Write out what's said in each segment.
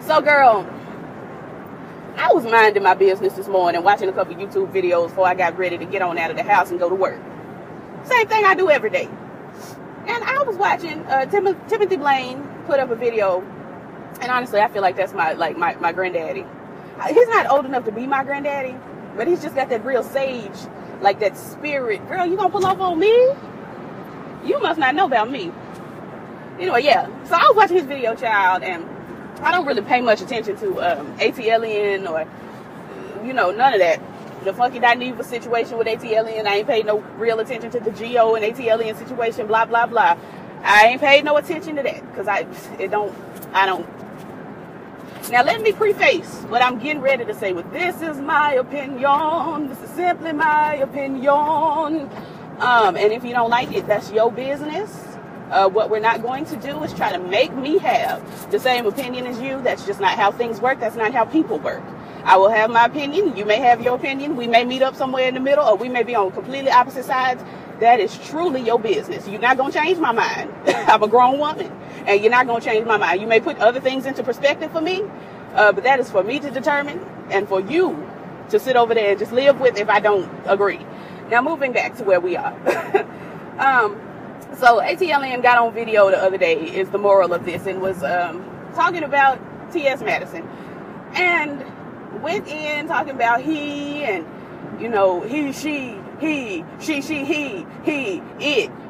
So, girl, I was minding my business this morning, watching a couple YouTube videos before I got ready to get on out of the house and go to work. Same thing I do every day. And I was watching Timothy Blaine put up a video, and honestly, I feel like that's my granddaddy. He's not old enough to be my granddaddy, but he's just got that real sage, like that spirit. Girl, you gonna pull off on me? You must not know about me. Anyway, yeah. So I was watching his video, child, and I don't really pay much attention to ATLN or, none of that. The Funky Dineva situation with ATLN, I ain't paid no real attention to the Geo and ATLN situation, blah, blah, blah. I ain't paid no attention to that because I don't. Now, let me preface what I'm getting ready to say with this is my opinion. This is simply my opinion. And if you don't like it, that's your business. What we're not going to do is try to make me have the same opinion as you. That's just not how things work. That's not how people work. I will have my opinion. You may have your opinion. We may meet up somewhere in the middle, or we may be on completely opposite sides. That is truly your business. You're not going to change my mind. I'm a grown woman, and you're not going to change my mind. You may put other things into perspective for me, but that is for me to determine and for you to sit over there and just live with if I don't agree. Now, moving back to where we are. So ATLN got on video the other day, is the moral of this, and was talking about TS Madison. And went in talking about he and, he, she, it,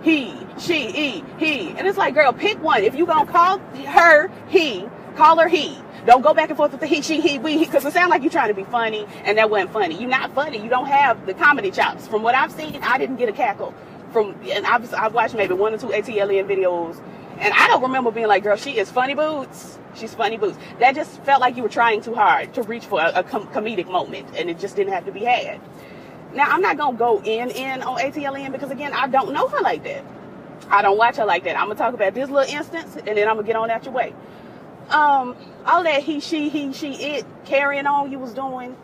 he, she, he. And it's like, girl, pick one. If you gonna call her he, call her he. Don't go back and forth with the he, she, he, we, because it sounds like you're trying to be funny, and that wasn't funny. You're not funny. You don't have the comedy chops. From what I've seen, I didn't get a cackle. And I've watched maybe 1 or 2 ATLN videos, and I don't remember being like, girl, she is funny boots. She's funny boots. That just felt like you were trying too hard to reach for a comedic moment, and it just didn't have to be had. Now, I'm not going to go in on ATLN because, again, I don't know her like that. I don't watch her like that. I'm going to talk about this little instance, and then I'm going to get on out your way. All that he, she, it, carrying on you was doing,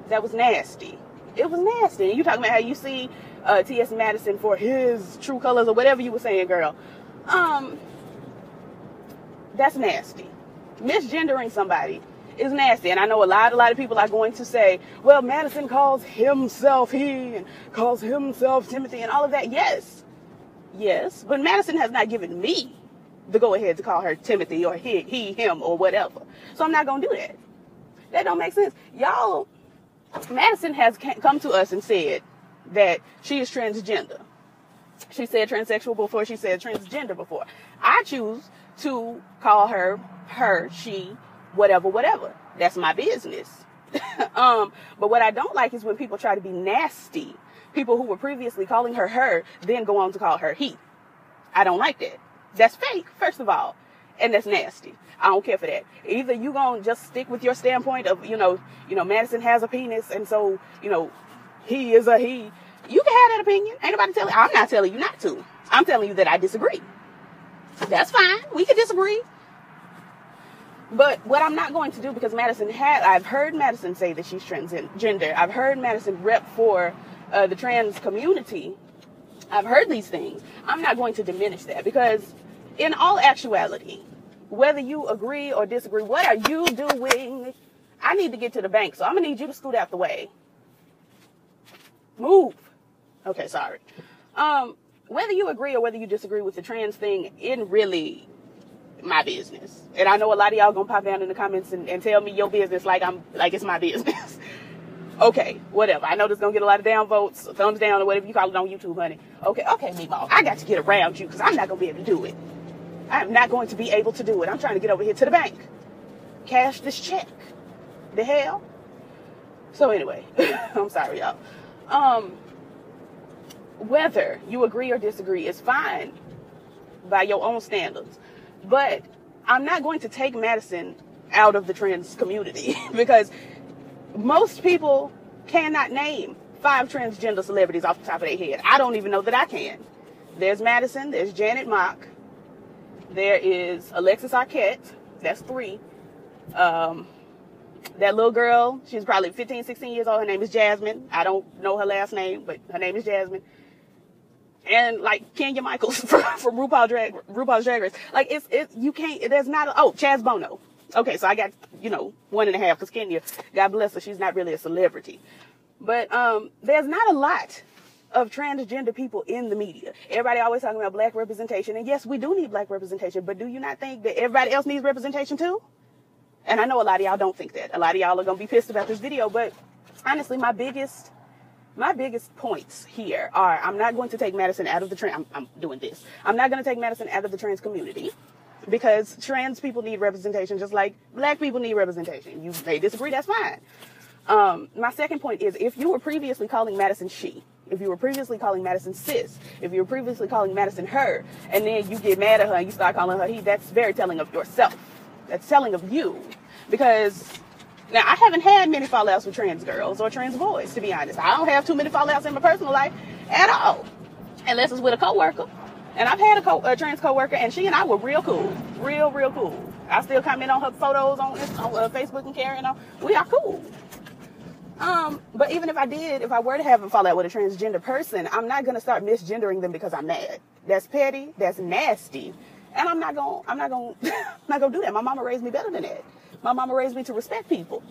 that was nasty. It was nasty. And you talking about how you see TS Madison for his true colors or whatever you were saying, girl. That's nasty. Misgendering somebody is nasty. And I know a lot of people are going to say, well, Madison calls himself he and calls himself Timothy and all of that. Yes. But Madison has not given me the go ahead to call her Timothy or he, him, or whatever. So I'm not going to do that. That don't make sense. Y'all, Madison has come to us and said that she is transgender. She said transsexual before. She said transgender before. I choose to call her, she, whatever. That's my business. But what I don't like is when people try to be nasty. People who were previously calling her, then go on to call her he. I don't like that. That's fake, first of all. And that's nasty. I don't care for that. Either you gonna just stick with your standpoint of, Madison has a penis, and so, he is a he. You can have that opinion. Ain't nobody telling. I'm not telling you not to. I'm telling you that I disagree. That's fine. We can disagree. But what I'm not going to do, because I've heard Madison say that she's transgender. I've heard Madison rep for the trans community. I've heard these things. I'm not going to diminish that, because in all actuality, whether you agree or disagree, what are you doing? I need to get to the bank, so I'm going to need you to scoot out the way. Move. Okay, sorry. Whether you agree or whether you disagree with the trans thing, it really my business. And I know a lot of y'all gonna pop down in the comments and tell me your business like it's my business. Okay, whatever. I know this gonna get a lot of down votes, thumbs down, or whatever you call it on YouTube, honey. Okay, Meatball. I got to get around you because I'm not gonna be able to do it. I'm not going to be able to do it. I'm trying to get over here to the bank. Cash this check. The hell? So anyway, I'm sorry, y'all. Whether you agree or disagree is fine by your own standards. But I'm not going to take Madison out of the trans community because most people cannot name 5 transgender celebrities off the top of their head. I don't even know that I can. There's Madison. There's Janet Mock. There is Alexis Arquette. That's 3. That little girl, she's probably 15, 16 years old. Her name is Jasmine. I don't know her last name, but her name is Jasmine. And like Kenya Michaels from RuPaul's Drag Race. Like you can't, there's not, Chaz Bono. Okay, so I got, 1.5 because Kenya, God bless her, she's not really a celebrity. But there's not a lot of transgender people in the media. Everybody always talking about black representation. And yes, we do need black representation. But do you not think that everybody else needs representation too? And I know a lot of y'all don't think that. A lot of y'all are going to be pissed about this video. But honestly, my biggest points here are, I'm not going to take Madison out of the trans. I'm doing this. I'm not going to take Madison out of the trans community. Because trans people need representation just like black people need representation. You may disagree, that's fine. My second point is, if you were previously calling Madison she, if you were previously calling Madison sis, if you were previously calling Madison her, and then you get mad at her and you start calling her he, that's very telling of yourself. That's telling of you. Because, now, I haven't had many fallouts with trans girls or trans boys, to be honest. I don't have too many fallouts in my personal life at all. Unless it's with a coworker. And I've had a trans coworker, and she and I were real cool. Real cool. I still comment on her photos on Facebook and carrying on. We are cool. But even if I were to have a fallout with a transgender person, I'm not going to start misgendering them because I'm mad. That's petty. That's nasty. And I'm not going to do that. My mama raised me better than that. My mama raised me to respect people.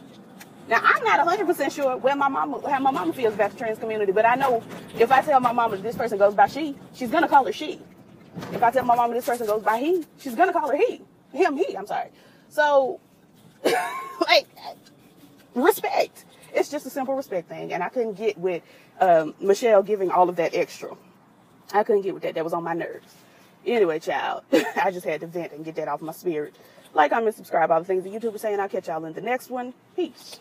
Now, I'm not 100% sure how my mama feels about the trans community, but I know if I tell my mama this person goes by she, she's going to call her she. If I tell my mama this person goes by he, she's going to call her he. I'm sorry. So, respect. It's just a simple respect thing, and I couldn't get with Michelle giving all of that extra. I couldn't get with that. That was on my nerves. Anyway, child, I just had to vent and get that off my spirit. Like, comment, subscribe, all the things that YouTube is saying. I'll catch y'all in the next one. Peace.